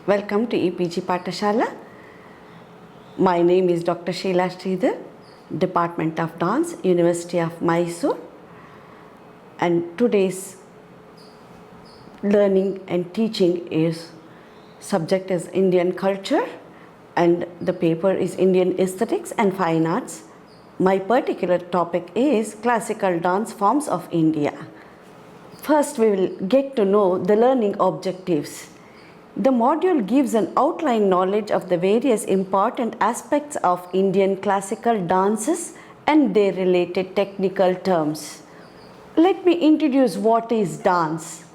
Welcome to EPG Pathashala. My name is Dr. Sheela Sridhar, Department of Dance, University of Mysore, and today's learning and teaching subject is Indian culture and the paper is Indian aesthetics and fine arts. My particular topic is classical dance forms of India. First, we will get to know the learning objectives. The module gives an outline knowledge of the various important aspects of Indian classical dances and their related technical terms. Let me introduce what is dance.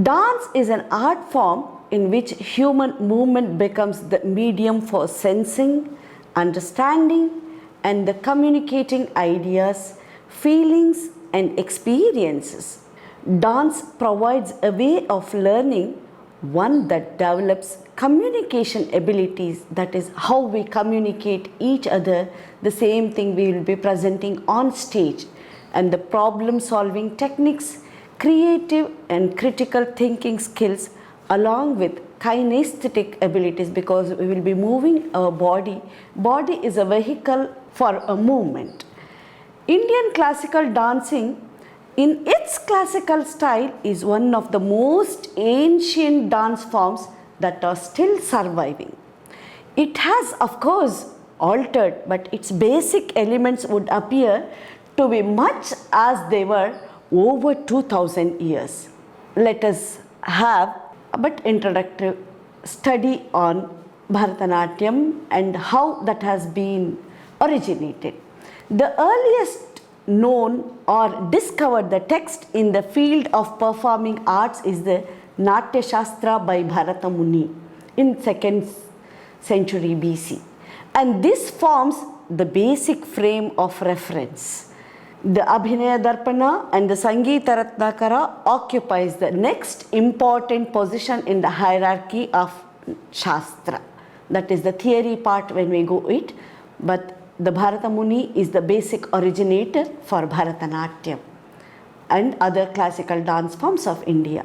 Dance is an art form in which human movement becomes the medium for sensing, understanding, and the communicating ideas, feelings, and experiences. Dance provides a way of learning, one that develops communication abilities, that is how we communicate each other, the same thing we will be presenting on stage, and the problem solving techniques, creative and critical thinking skills, along with kinesthetic abilities, because we will be moving our body. Body is a vehicle for a movement. Indian classical dancing in its classical style is one of the most ancient dance forms that are still surviving. It has of course altered, but its basic elements would appear to be much as they were over 2000 years. Let us have a bit introductory study on Bharathanatyam and how that has been originated. The earliest known or discovered the text in the field of performing arts is the Natya Shastra by Bharata Muni in 2nd century BC, and this forms the basic frame of reference. The Abhinaya Darpana and the Sangeeta Ratnakara occupies the next important position in the hierarchy of Shastra. That is the theory part when we go it, but the Bharata Muni is the basic originator for Bharatanatyam and other classical dance forms of India.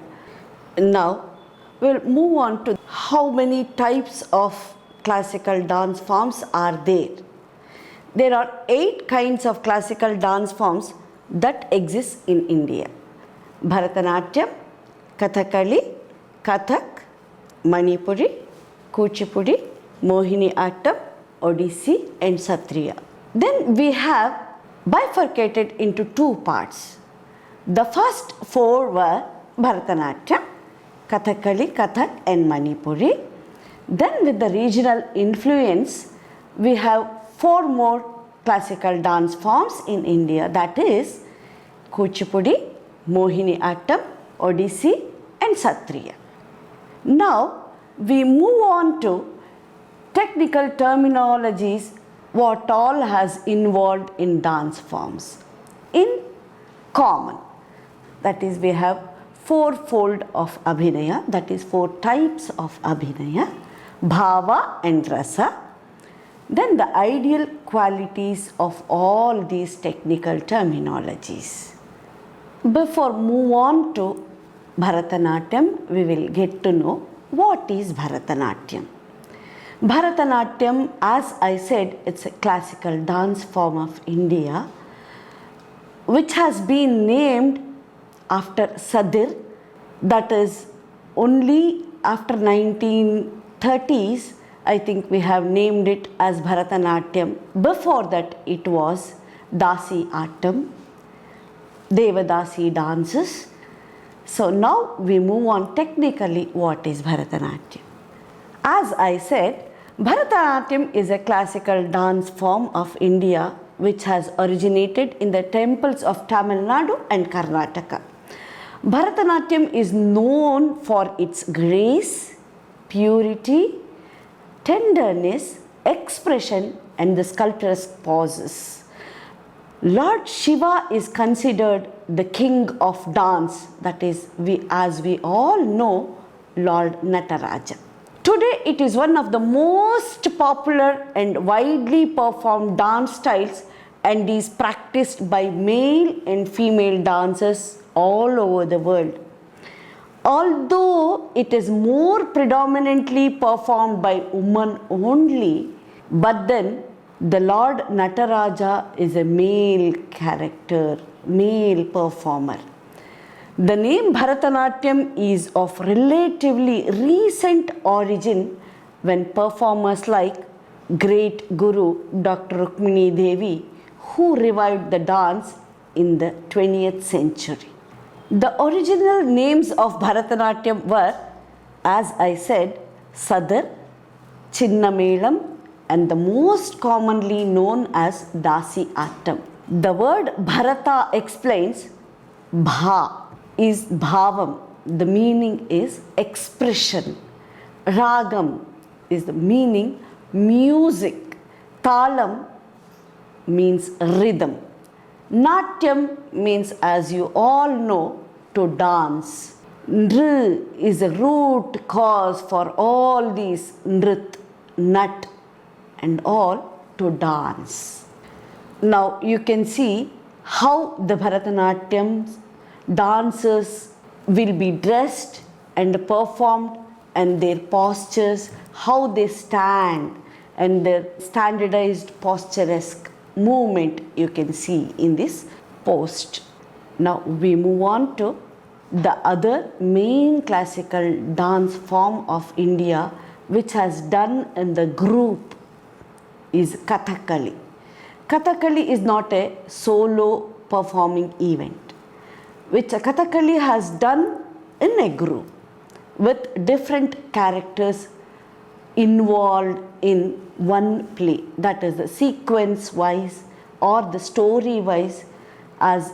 Now, we'll move on to how many types of classical dance forms are there. There are 8 kinds of classical dance forms that exist in India: Bharathanatyam, Kathakali, Kathak, Manipuri, Kuchipudi, Mohiniyattam, Odissi, and Sathriya. Then we have bifurcated into 2 parts. The first 4 were Bharatanatyam, Kathakali, Kathak, and Manipuri. Then with the regional influence, we have 4 more classical dance forms in India, that is Kuchipudi, Mohiniyattam, Odissi, and Sathriya. Now we move on to technical terminologies, what all has involved in dance forms. In common, that is we have 4-fold of abhinaya, that is 4 types of abhinaya, bhava and rasa. Then the ideal qualities of all these technical terminologies. Before move on to Bharatanatyam, we will get to know what is Bharatanatyam. Bharatanatyam, as I said, it's a classical dance form of India which has been named after Sadir, that is only after 1930s I think we have named it as Bharatanatyam. Before that it was Dasi Attam, Devadasi dances. So now we move on technically what is Bharatanatyam. As I said, Bharatanatyam is a classical dance form of India which has originated in the temples of Tamil Nadu and Karnataka. Bharatanatyam is known for its grace, purity, tenderness, expression, and the sculptor's poses. Lord Shiva is considered the king of dance, that is, as we all know, Lord Nataraja. Today it is one of the most popular and widely performed dance styles and is practiced by male and female dancers all over the world. Although it is more predominantly performed by women only, but then the Lord Nataraja is a male character, male performer. The name Bharatanatyam is of relatively recent origin when performers like great Guru Dr. Rukmini Devi, who revived the dance in the 20th century. The original names of Bharatanatyam were, as I said, Sadar, Chinnamelam, and the most commonly known as Dasi Attam. The word Bharata explains Bha is Bhavam. The meaning is expression. Ragam is the meaning music. Talam means rhythm. Natyam means, as you all know, to dance. Nr is a root cause for all these nrit, nat, and all to dance. Now you can see how the Bharatanatyam dancers will be dressed and performed, and their postures, how they stand, and their standardized posturesque movement you can see in this post. Now we move on to the other main classical dance form of India, which has done in the group, is Kathakali. Kathakali is not a solo performing event, which Kathakali has done in a group with different characters involved in one play, that is the sequence wise or the story wise, as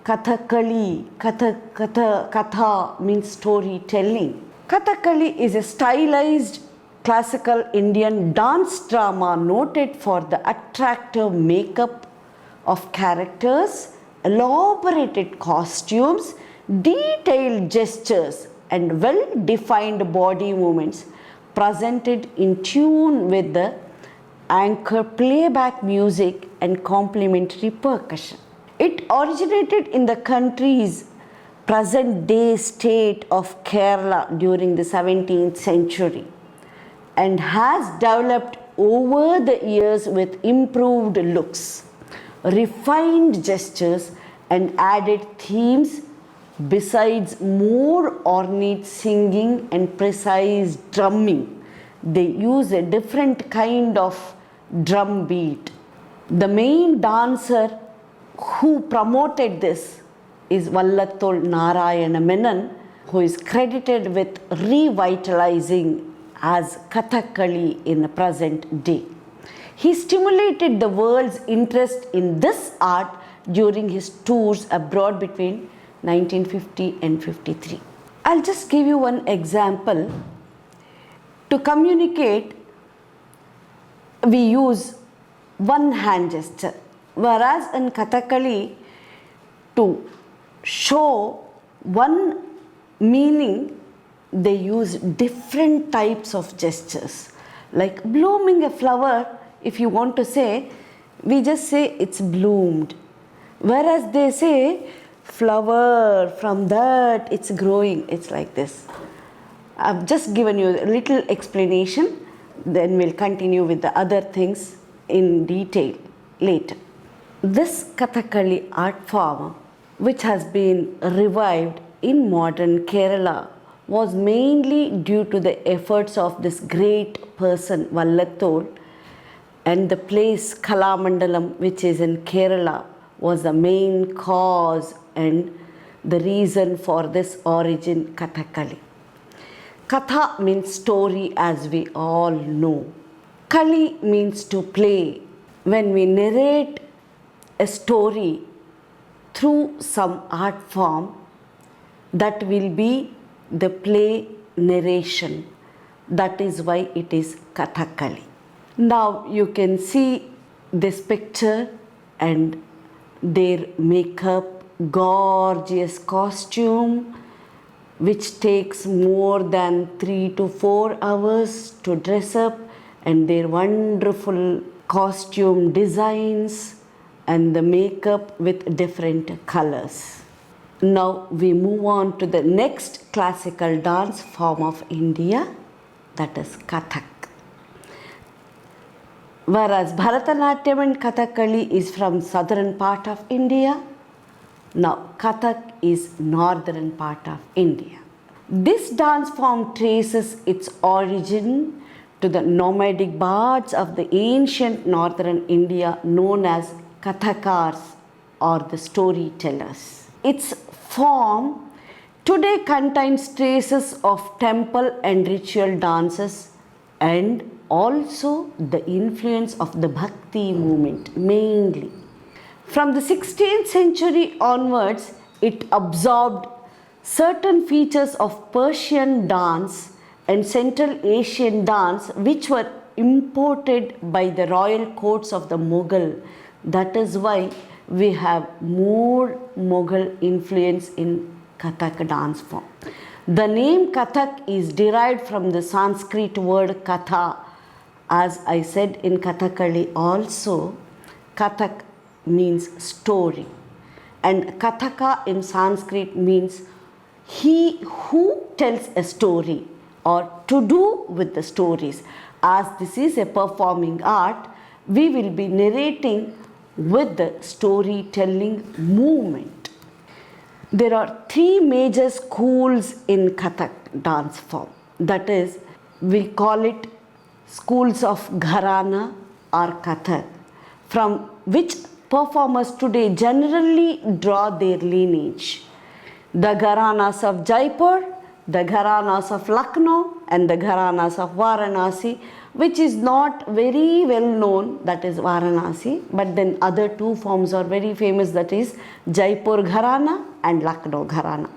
Kathakali, Katha means storytelling. Kathakali is a stylized classical Indian dance drama noted for the attractive makeup of characters, elaborated costumes, detailed gestures, and well-defined body movements presented in tune with the anchor playback music and complementary percussion. It originated in the country's present-day state of Kerala during the 17th century and has developed over the years with improved looks, refined gestures, and added themes. Besides more ornate singing and precise drumming, they use a different kind of drum beat. The main dancer who promoted this is Vallathol Narayana Menon, who is credited with revitalizing as Kathakali in the present day. He stimulated the world's interest in this art during his tours abroad between 1950 and 53. I'll just give you one example. To communicate, we use one hand gesture, whereas in Kathakali, to show one meaning, they use different types of gestures. Like blooming a flower, if you want to say, we just say it's bloomed. Whereas they say, flower, from that it's growing. It's like this. I've just given you a little explanation, then we'll continue with the other things in detail later. This Kathakali art form, which has been revived in modern Kerala, was mainly due to the efforts of this great person Vallathol, and the place Kalamandalam, which is in Kerala, was the main cause and the reason for this origin Kathakali. Katha means story, as we all know. Kali means to play. When we narrate a story through some art form, that will be the play narration. That is why it is Kathakali. Now you can see this picture and their makeup, gorgeous costume, which takes more than 3 to 4 hours to dress up, and their wonderful costume designs and the makeup with different colors. Now we move on to the next classical dance form of India, that is Kathak. Whereas Bharathanatyam and Kathakali is from southern part of India, now Kathak is northern part of India. This dance form traces its origin to the nomadic bards of the ancient northern India known as Kathakars or the storytellers. Its form today contains traces of temple and ritual dances and also the influence of the Bhakti movement mainly. From the 16th century onwards, it absorbed certain features of Persian dance and Central Asian dance which were imported by the royal courts of the Mughal. That is why we have more Mughal influence in Kathak dance form. The name Kathak is derived from the Sanskrit word Katha. As I said in Kathakali also, Kathak means story, and Kathaka in Sanskrit means he who tells a story or to do with the stories. As this is a performing art, we will be narrating with the storytelling movement. There are three major schools in Kathak dance form. That is, we call it schools of Gharana or Kathak, from which performers today generally draw their lineage. The Gharanas of Jaipur, the Gharanas of Lucknow and the Gharanas of Varanasi, which is not very well known, that is Varanasi, but then other two forms are very famous, that is Jaipur Gharana and Lucknow Gharana.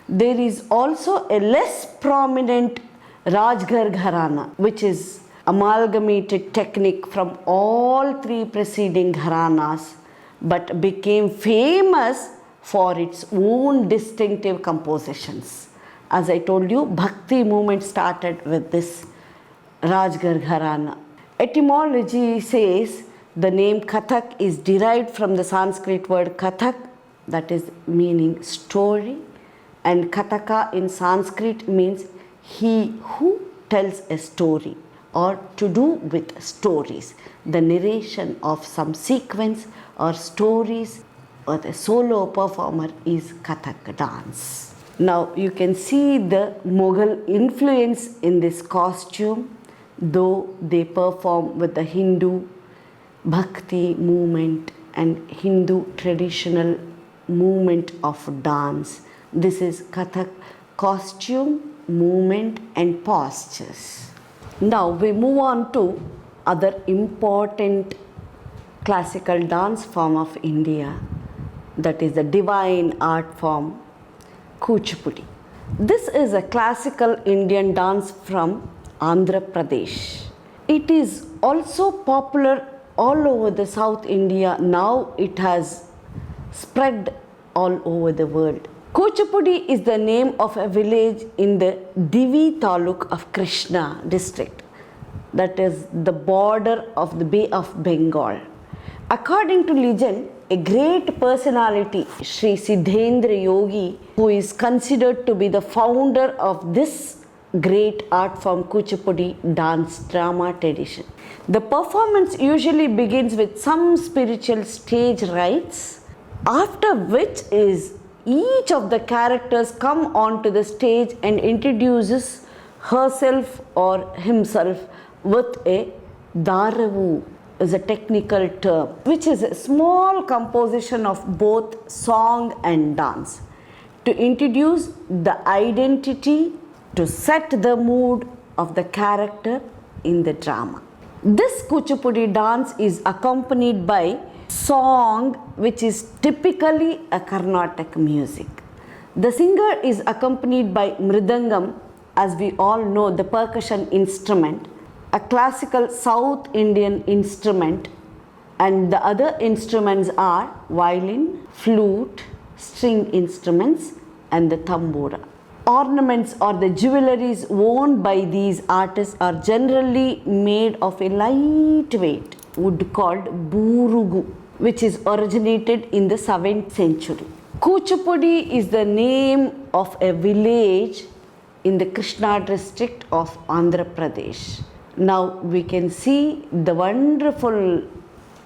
There is also a less prominent Rajgarh Gharana, which is amalgamated technique from all three preceding Gharanas, but became famous for its own distinctive compositions. As I told you, Bhakti movement started with this Rajgarh Gharana. Etymology says the name Kathak is derived from the Sanskrit word Kathak, that is meaning story, and Kataka in Sanskrit means he who tells a story or to do with stories, the narration of some sequence or stories, or the solo performer is Kathak dance. Now you can see the Mughal influence in this costume, though they perform with the Hindu Bhakti movement and Hindu traditional movement of dance. This is Kathak costume, movement and postures. Now we move on to other important classical dance form of India, that is the divine art form Kuchipudi. This is a classical Indian dance from Andhra Pradesh. It is also popular all over the South India. Now it has spread all over the world. Kuchipudi is the name of a village in the Divi Taluk of Krishna district, that is the border of the Bay of Bengal. According to legend, a great personality, Sri Siddhendra Yogi, who is considered to be the founder of this great art form Kuchipudi dance drama tradition. The performance usually begins with some spiritual stage rites, after which is each of the characters come onto the stage and introduces herself or himself with a daravu, is a technical term, which is a small composition of both song and dance to introduce the identity, to set the mood of the character in the drama. This Kuchipudi dance is accompanied by song, which is typically a Carnatic music. The singer is accompanied by mridangam, as we all know, the percussion instrument, a classical South Indian instrument, and the other instruments are violin, flute, string instruments, and the tambura. Ornaments or the jewelries worn by these artists are generally made of a lightweight wood called burugu, which is originated in the 7th century. Kuchipudi is the name of a village in the Krishna district of Andhra Pradesh. Now we can see the wonderful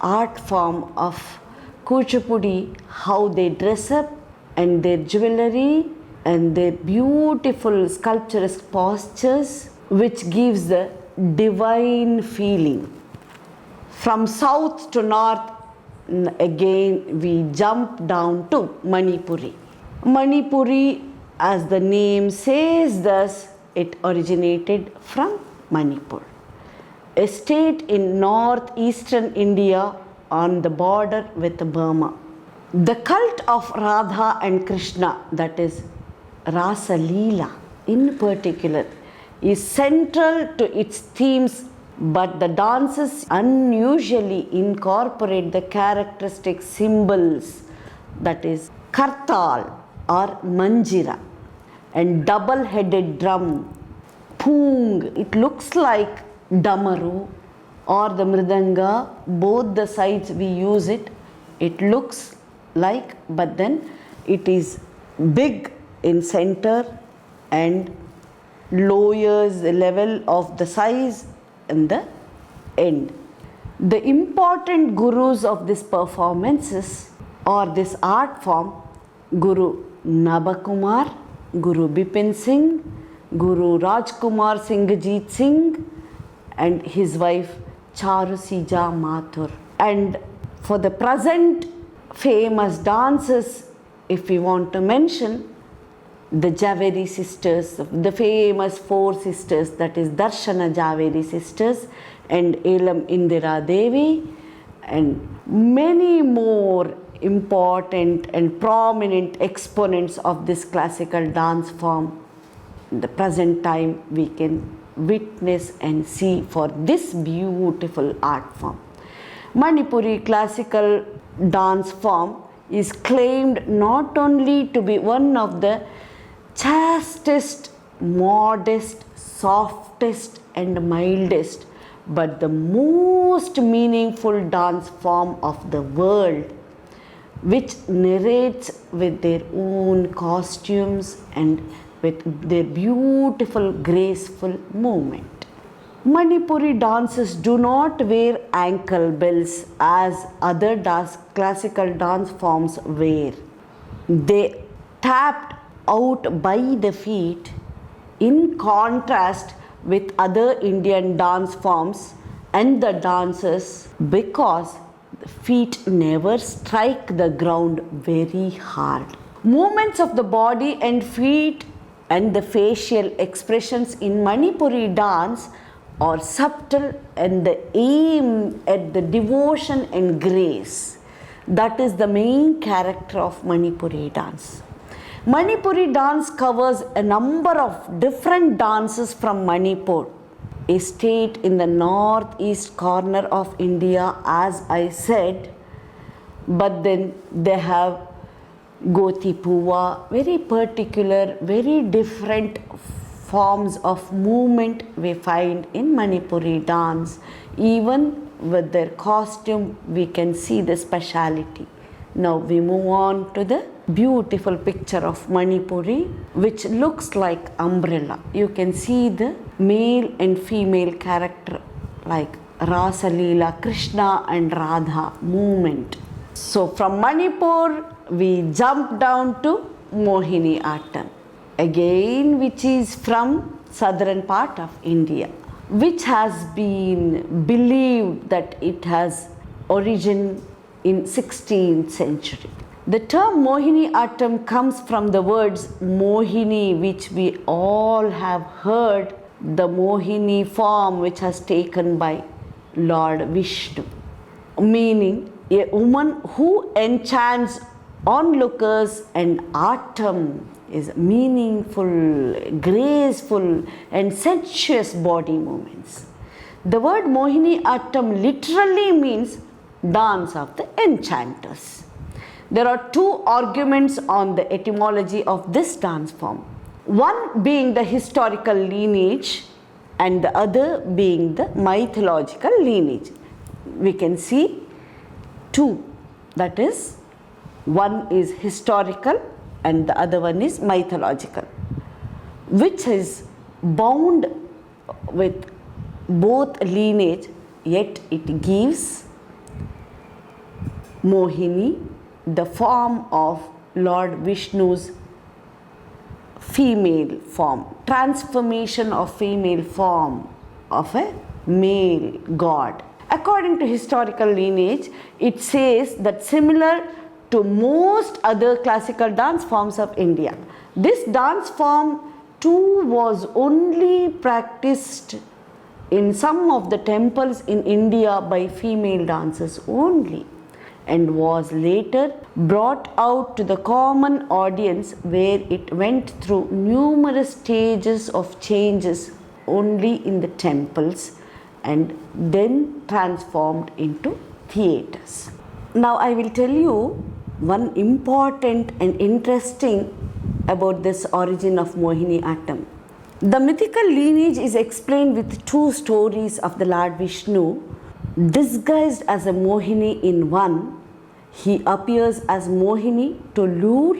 art form of Kuchipudi, how they dress up and their jewelry and their beautiful sculpturesque postures, which gives the divine feeling. From south to north, again we jump down to Manipuri. Manipuri, as the name says, thus it originated from Manipur, a state in northeastern India on the border with Burma. The cult of Radha and Krishna, that is Rasa Leela in particular, is central to its themes, but the dances unusually incorporate the characteristic symbols, that is kartal or manjira, and double-headed drum, pung. It looks like damaru or the mridanga, both the sides we use it. It looks like, but then it is big in center and lowers the level of the size in the end. The important gurus of this performances or this art form, Guru Nabakumar, Guru Bipin Singh, Guru Rajkumar Singhjit Singh, and his wife Charusija Mathur. And for the present famous dances, if we want to mention, the Javeri sisters, the famous four sisters, that is Darshana Javeri sisters and Elam Indira Devi, and many more important and prominent exponents of this classical dance form. In the present time we can witness and see for this beautiful art form. Manipuri classical dance form is claimed not only to be one of the chastest, modest, softest and mildest, but the most meaningful dance form of the world, which narrates with their own costumes and with their beautiful, graceful movement. Manipuri dances do not wear ankle bells as other classical dance forms wear. They tapped out by the feet, in contrast with other Indian dance forms and the dances, because the feet never strike the ground very hard. Movements of the body and feet and the facial expressions in Manipuri dance are subtle and the aim at the devotion and grace. That is the main character of Manipuri dance. Manipuri dance covers a number of different dances from Manipur, a state in the northeast corner of India, as I said, but then they have Goti Puva, very particular, very different forms of movement we find in Manipuri dance. Even with their costume, we can see the speciality. Now we move on to the beautiful picture of Manipuri, which looks like umbrella. You can see the male and female character like Rasa Leela, Krishna and Radha movement. So from Manipur, we jump down to Mohiniyattam, again which is from southern part of India, which has been believed that it has origin in 16th century. The term Mohiniyattam comes from the words Mohini, which we all have heard, the Mohini form which has taken by Lord Vishnu, meaning a woman who enchants onlookers, and Attam is meaningful, graceful and sensuous body movements. The word Mohiniyattam literally means dance of the enchanters. There are two arguments on the etymology of this dance form. One being the historical lineage and the other being the mythological lineage. We can see two, that is One is historical and the other one is mythological, which is bound with both lineage, yet it gives Mohini the form of Lord Vishnu's female form, transformation of female form of a male god. According to historical lineage, it says that similar to most other classical dance forms of India, this dance form too was only practiced in some of the temples in India by female dancers only, and was later brought out to the common audience, where it went through numerous stages of changes only in the temples and then transformed into theatres. Now I will tell you one important and interesting about this origin of Mohiniyattam. The mythical lineage is explained with two stories of the Lord Vishnu. Disguised as a Mohini in one, he appears as Mohini to lure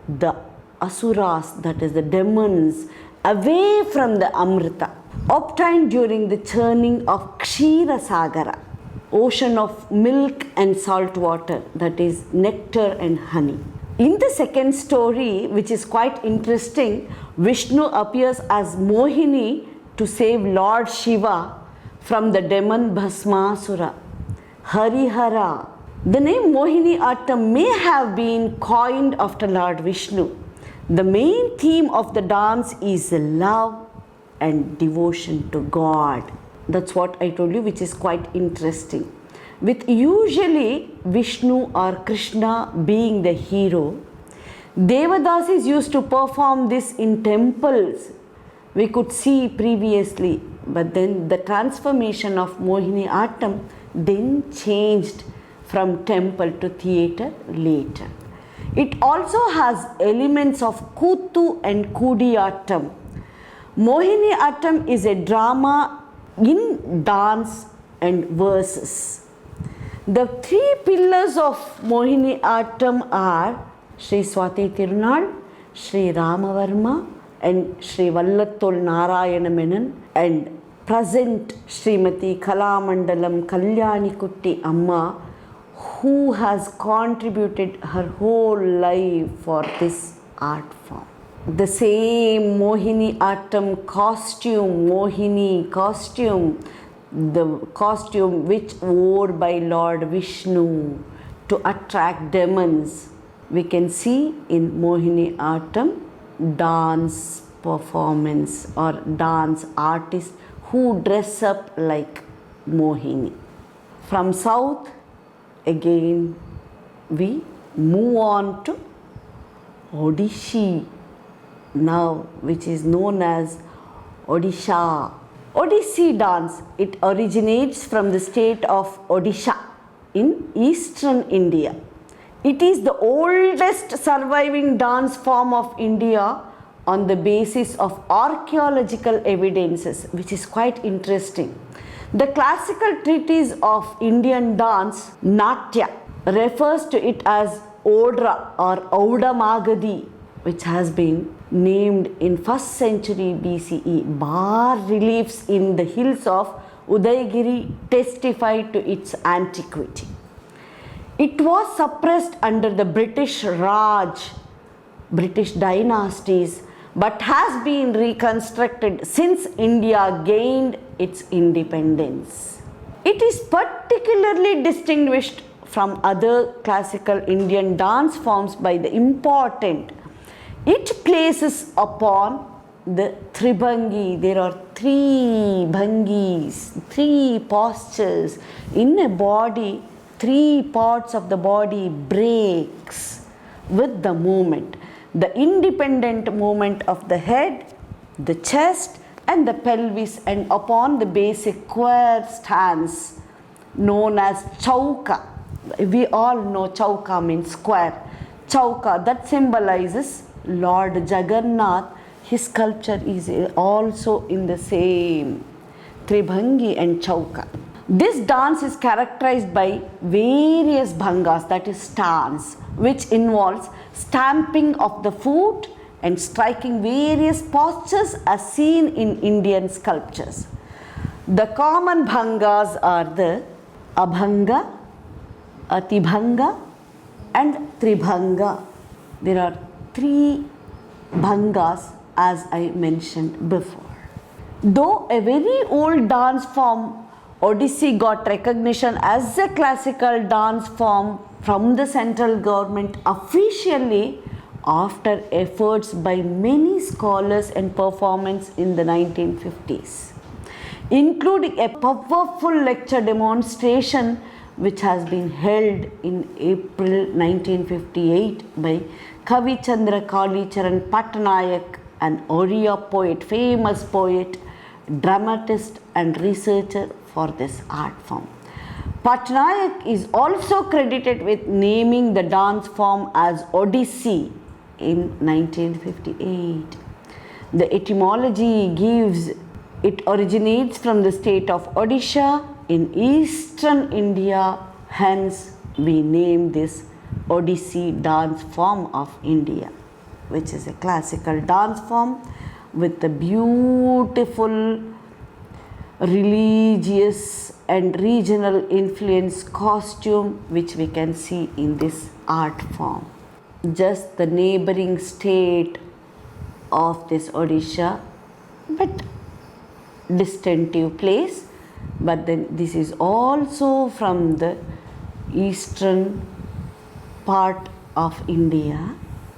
the asuras, that is the demons, away from the Amrita obtained during the churning of Kshira Sagara, ocean of milk and salt water, that is nectar and honey. In the second story, which is quite interesting, Vishnu appears as Mohini to save Lord Shiva from the demon Bhasmasura, Harihara. The name Mohiniyattam may have been coined after Lord Vishnu. The main theme of the dance is love and devotion to God. That's what I told you, which is quite interesting. With usually Vishnu or Krishna being the hero, Devadasis used to perform this in temples. We could see previously, but then the transformation of Mohiniyattam then changed from temple to theatre later. It also has elements of Kuttu and Kudiyattam. Mohiniyattam is a drama in dance and verses. The three pillars of Mohiniyattam are Sri Swati Tirunal, Sri Ramavarma and Sri Vallattul Narayana Menon, and present Srimati Kalamandalam Kalyani Kutti Amma, who has contributed her whole life for this art form. The same Mohiniyattam costume, Mohini costume, the costume which wore by Lord Vishnu to attract demons, we can see in Mohiniyattam dance performance or dance artists who dress up like Mohini. From south, again we move on to Odissi now, which is known as Odisha. Odissi dance, it originates from the state of Odisha in eastern India. It is the oldest surviving dance form of India on the basis of archaeological evidences, which is quite interesting. The classical treatise of Indian dance, Natya, refers to it as Odra or Ouda Magadi, which has been named in 1st century BCE. Bar reliefs in the hills of Udaygiri testify to its antiquity. It was suppressed under the British Raj, British dynasties, but has been reconstructed since India gained its independence. It is particularly distinguished from other classical Indian dance forms by the important it places upon the Tribhangi. There are three bhangis, three postures in a body. Three parts of the body breaks with the movement. The independent movement of the head, the chest and the pelvis, and upon the basic square stance known as chauka. We all know chauka means square. Chauka, that symbolizes Lord Jagannath. His sculpture is also in the same Tribhangi and chauka. This dance is characterized by various bhangas, that is stance, which involves stamping of the foot and striking various postures as seen in Indian sculptures. The common bhangas are the abhanga, atibhanga and tribhanga. There are 3 bhangas as I mentioned before. Though a very old dance form, Odissi got recognition as a classical dance form from the central government officially after efforts by many scholars and performers in the 1950s, including a powerful lecture demonstration which has been held in April 1958 by Kavi Chandra Kalicharan Patnaik, an Oriya poet, famous poet, dramatist and researcher for this art form. Patnaik is also credited with naming the dance form as Odissi in 1958. The etymology gives it originates from the state of Odisha in eastern India, hence we name this Odissi dance form of India, which is a classical dance form with the beautiful religious and regional influence costume which we can see in this art form. Just the neighboring state of this Odisha, but distinctive place, but then this is also from the eastern part of India,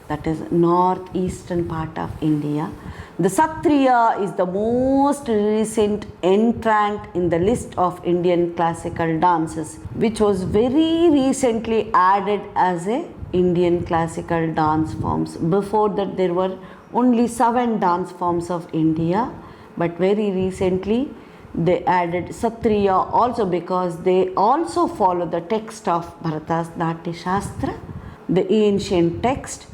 that is northeastern part of India. The Sathriya is the most recent entrant in the list of Indian classical dances, which was very recently added as a Indian classical dance forms. Before that there were only 7 dance forms of India, but very recently they added Sathriya also because they also follow the text of Bharathanatyam Shastra, the ancient text.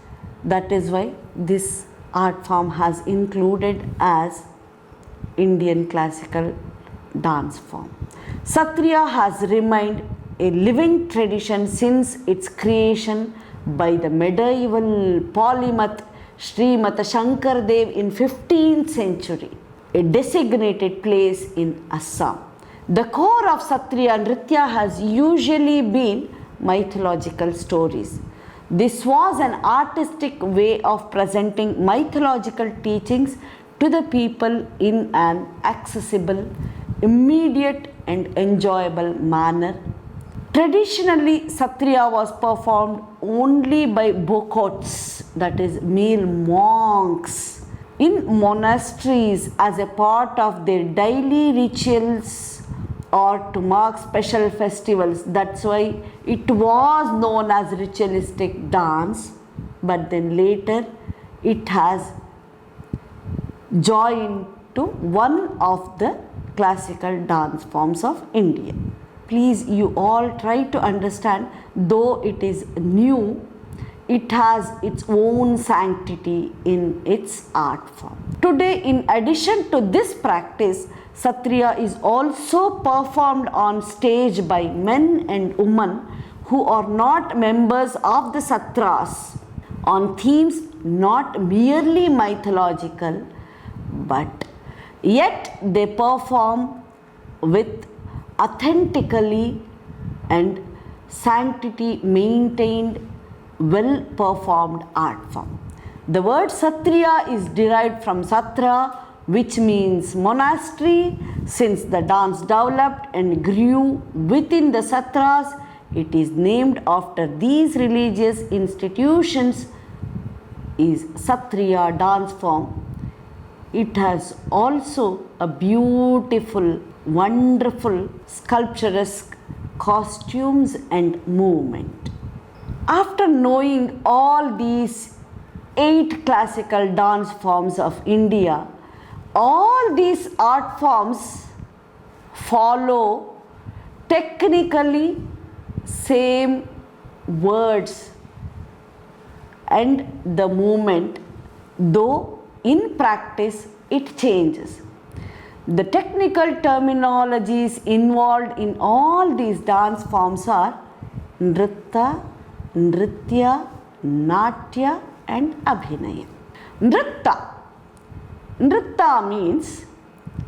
That is why this art form has included as Indian classical dance form. Sathriya has remained a living tradition since its creation by the medieval polymath Srimad Shankar Dev in 15th century, a designated place in Assam. The core of Sathriya Nritya has usually been mythological stories. This was an artistic way of presenting mythological teachings to the people in an accessible, immediate and enjoyable manner. Traditionally, Sathriya was performed only by bokots, that is male monks, in monasteries as a part of their daily rituals or to mark special festivals. That's why it was known as ritualistic dance, but then later it has joined to one of the classical dance forms of India. Please, you all try to understand, though it is new, it has its own sanctity in its art form. Today, in addition to this practice, Sathriya is also performed on stage by men and women who are not members of the Satras on themes not merely mythological, but yet they perform with authentically and sanctity maintained, well performed art form. The word Sathriya is derived from Satra, which means monastery. Since the dance developed and grew within the Satras, it is named after these religious institutions is Sathriya dance form. It has also a beautiful, wonderful, sculpturesque costumes and movement. After knowing all these 8 classical dance forms of India, all these art forms follow technically same words and the movement, though in practice it changes. The technical terminologies involved in all these dance forms are Nritta, Nritya, Natya and Abhinaya. Nritta means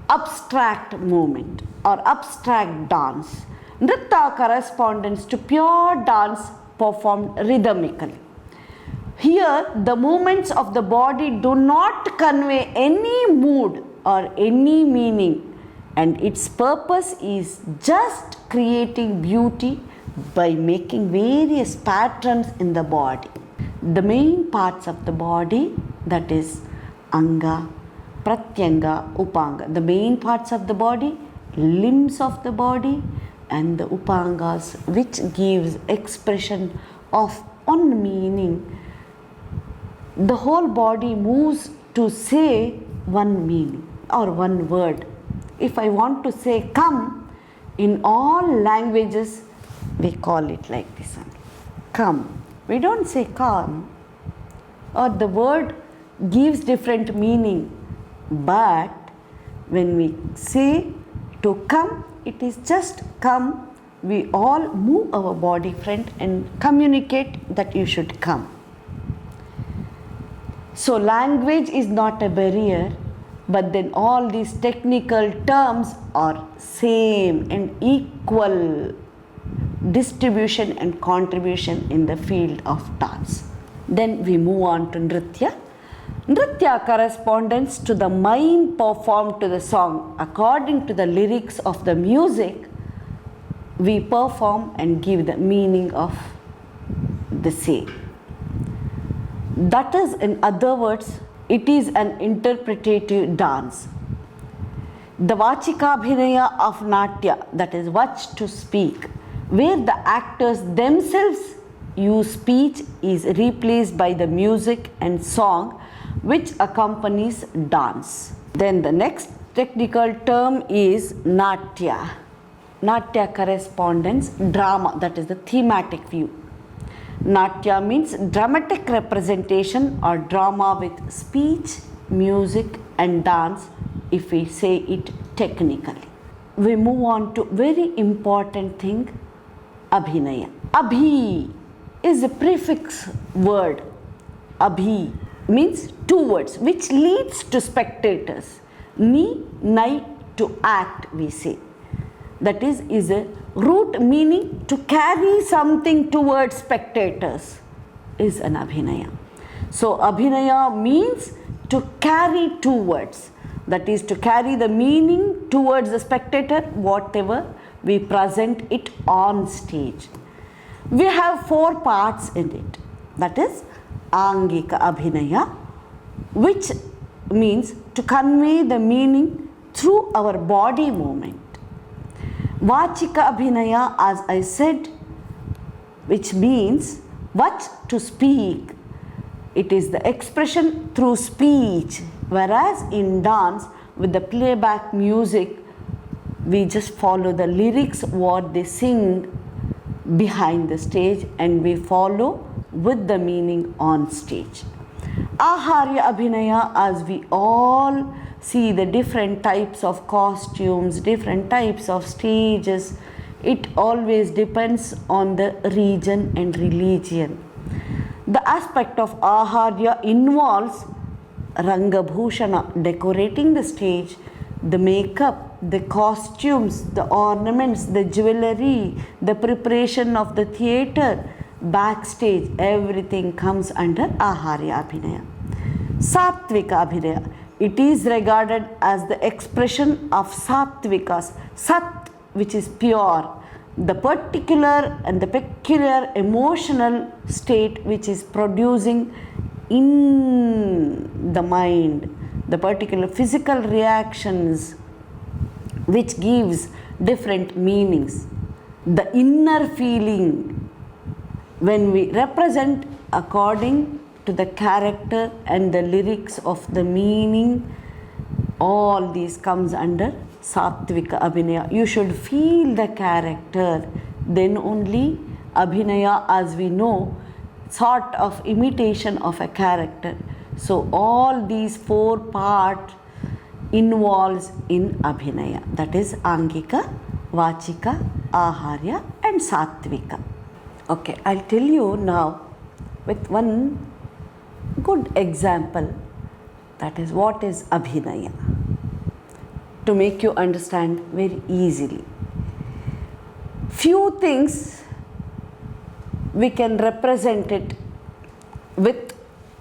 abstract movement or abstract dance. Nritta corresponds to pure dance performed rhythmically. Here, the movements of the body do not convey any mood or any meaning, and its purpose is just creating beauty by making various patterns in the body. The main parts of the body, that is Anga, Pratyanga, Upanga. The main parts of the body, limbs of the body and the Upangas, which gives expression of one meaning. The whole body moves to say one meaning or one word. If I want to say come, in all languages we call it like this one. Come. We don't say come, or the word gives different meaning, but when we say to come, it is just come. We all move our body front and communicate that you should come. So language is not a barrier, but then all these technical terms are same and equal distribution and contribution in the field of dance. Then we move on to Nritya. Nritya corresponds to the mime performed to the song. According to the lyrics of the music, we perform and give the meaning of the same. That is, in other words, it is an interpretative dance. The Vachika Abhinaya of Natya, that is Vach to speak, where the actors themselves use speech, is replaced by the music and song which accompanies dance. Then the next technical term is Natya. Natya corresponds drama, that is the thematic view. Natya means dramatic representation or drama with speech, music and dance, if we say it technically. We move on to very important thing, Abhinaya. Abhi is a prefix word. Abhi means two words which leads to spectators. Ni, nai, to act, we say. That is a root meaning to carry something towards spectators is an Abhinaya. So Abhinaya means to carry towards, that is to carry the meaning towards the spectator, whatever we present it on stage. We have 4 parts in it, that is Angika Abhinaya, which means to convey the meaning through our body movement. Vachika Abhinaya, as I said, which means what to speak. It is the expression through speech, whereas in dance with the playback music, we just follow the lyrics, what they sing behind the stage, and we follow with the meaning on stage. Aharya Abhinaya, as we all see the different types of costumes, different types of stages, it always depends on the region and religion. The aspect of Aharya involves Rangabhushana, decorating the stage, the makeup, the costumes, the ornaments, the jewelry, the preparation of the theatre, backstage, everything comes under Aharya Abhinaya. Satvika Abhinaya, it is regarded as the expression of Satvikas, Sat, which is pure, the particular and the peculiar emotional state which is producing in the mind, the particular physical reactions which gives different meanings. The inner feeling, when we represent according to the character and the lyrics of the meaning, all these comes under Satvika Abhinaya. You should feel the character, then only Abhinaya, as we know, sort of imitation of a character. So all these 4 parts involves in Abhinaya, that is Angika, Vachika, Aharya and Satvika. Okay, I'll tell you now with one good example, that is what is abhinaya, to make you understand very easily. Few things we can represent it with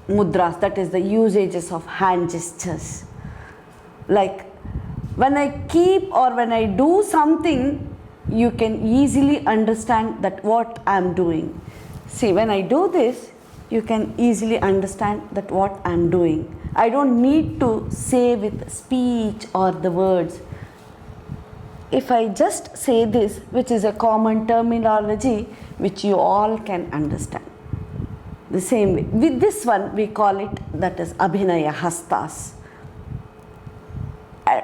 mudras, that is the usages of hand gestures. Like when I keep or when I do something, you can easily understand that what I am doing. See, when I do this, you can easily understand that what I am doing. I don't need to say with speech or the words. If I just say this, which is a common terminology which you all can understand. The same way, with this one we call it, that is abhinaya hastas.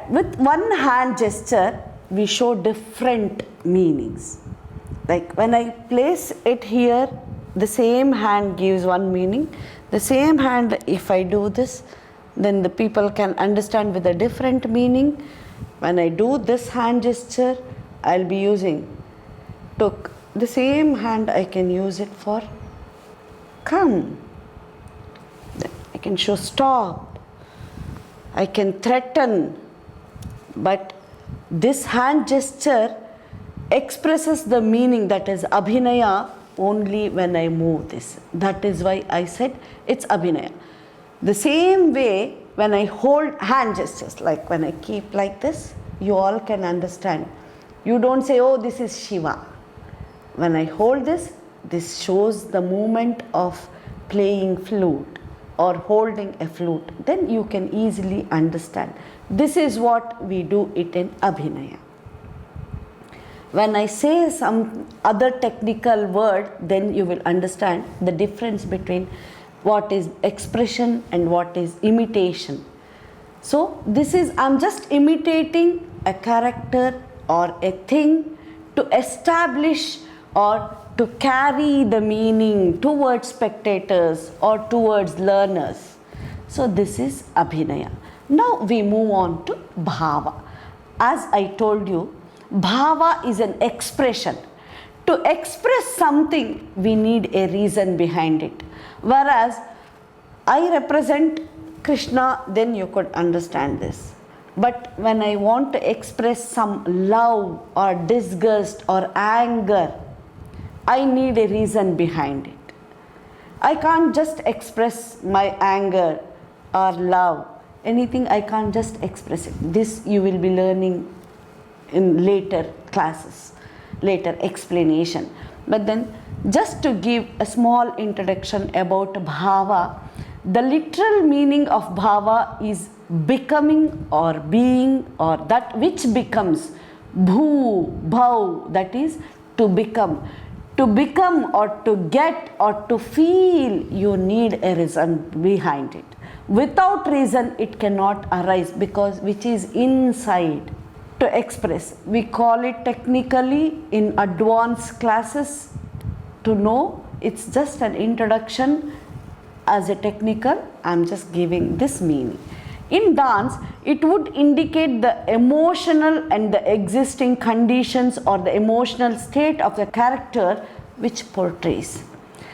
With one hand gesture, we show different meanings. Like when I place it here, the same hand gives one meaning. The same hand, if I do this, then the people can understand with a different meaning. When I do this hand gesture, I'll be using took. The same hand I can use it for come. I can show stop. I can threaten. But this hand gesture expresses the meaning, that is abhinaya, only when I move this. That is why I said it's abhinaya. The same way when I hold hand gestures, like when I keep like this, you all can understand. You don't say, oh, this is Shiva. When I hold this, this shows the movement of playing flute or holding a flute. Then you can easily understand. This is what we do it in abhinaya. When I say some other technical word, then you will understand the difference between what is expression and what is imitation. So this is, I'm just imitating a character or a thing to establish or to carry the meaning towards spectators or towards learners. So this is abhinaya. Now we move on to bhava. As I told you, bhava is an expression. To express something, we need a reason behind it. Whereas I represent Krishna, then you could understand this. But when I want to express some love or disgust or anger, I need a reason behind it. I can't just express my anger or love. Anything, I can't just express it. This you will be learning in later classes, later explanation. But then just to give a small introduction about bhava, the literal meaning of bhava is becoming or being or that which becomes. Bhu, bhav, that is to become. To become or to get or to feel, you need a reason behind it. Without reason, it cannot arise, because which is inside. To express, we call it technically in advanced classes. To know, it's just an introduction. As a technical, I'm just giving this meaning. In dance, it would indicate the emotional and the existing conditions or the emotional state of the character which portrays.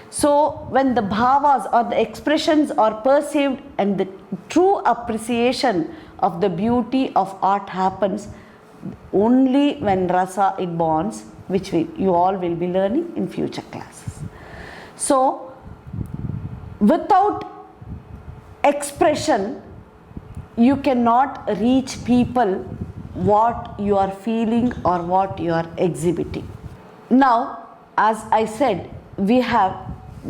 So when the bhavas or the expressions are perceived and the true appreciation of the beauty of art happens only when rasa it bonds, which you all will be learning in future classes. So without expression, you cannot reach people what you are feeling or what you are exhibiting. Now, as I said, we have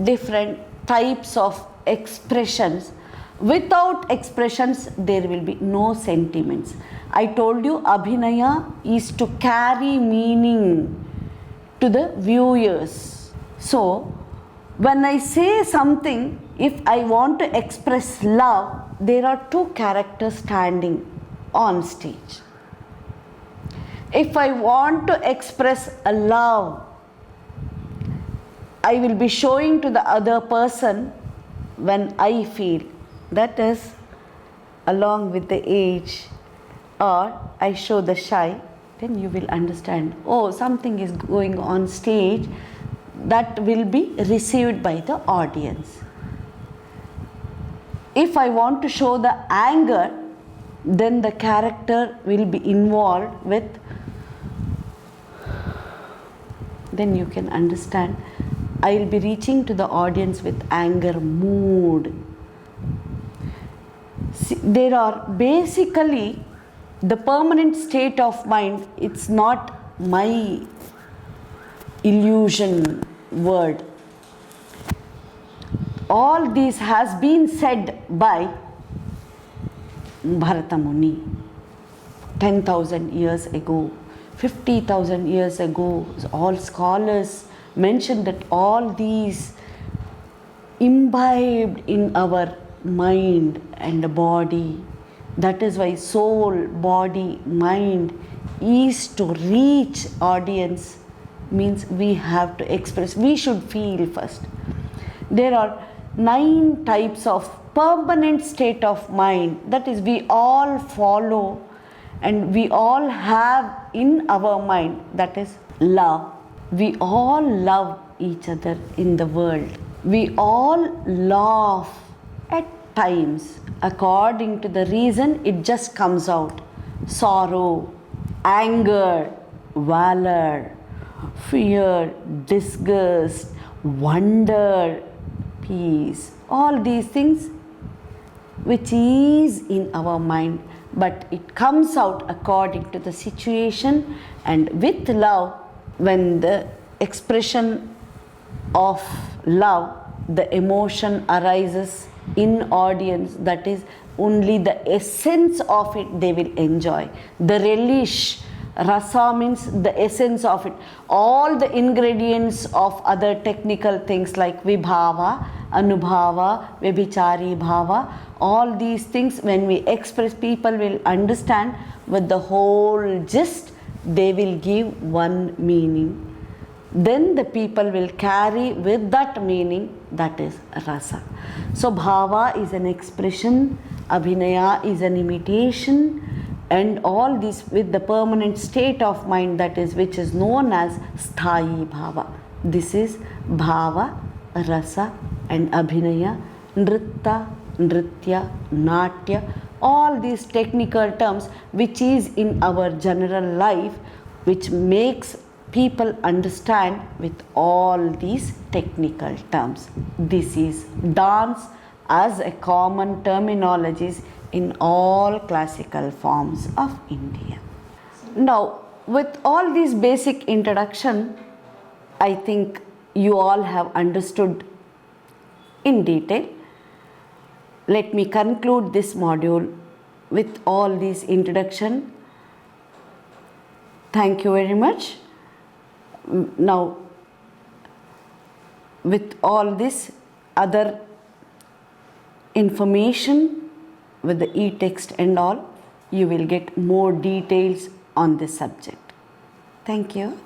different types of expressions. Without expressions, there will be no sentiments. I told you abhinaya is to carry meaning to the viewers. So, when I say something, if I want to express love, there are two characters standing on stage. If I want to express a love, I will be showing to the other person when I feel. That is along with the age, or I show the shy, then you will understand, oh, something is going on stage. that will be received by the audience. If I want to show the anger, then the character will be involved with, then you can understand, I will be reaching to the audience with anger mood. See, there are basically the permanent state of mind, it's not my illusion word. All this has been said by Bharata Muni 10,000 years ago, 50,000 years ago. All scholars mention that all these imbibed in our mind and body. That is why soul, body, mind is to reach audience, means we have to express, we should feel first. There are 9 types of permanent state of mind, that is we all follow and we all have in our mind, that is love. We all love each other in the world. We all laugh at times according to the reason it just comes out. Sorrow, anger, valor, fear, disgust, wonder, peace, all these things which is in our mind, but it comes out according to the situation. And with love, when the expression of love, the emotion arises in audience, that is only the essence of it they will enjoy. The relish, rasa means the essence of it. All the ingredients of other technical things like vibhava, anubhava, vibhichari bhava, all these things when we express, people will understand with the whole gist, they will give one meaning. Then the people will carry with that meaning, that is rasa. So bhava is an expression, abhinaya is an imitation, and all this with the permanent state of mind, that is which is known as sthayi bhava. This is bhava, rasa and abhinaya, nritta, nritya, natya, all these technical terms which is in our general life, which makes people understand with all these technical terms. This is dance as a common terminologies in all classical forms of India. Now, with all this basic introduction, I think you all have understood in detail. Let me conclude this module with all this introduction. Thank you very much. Now, with all this other information with the e-text and all, you will get more details on this subject. Thank you.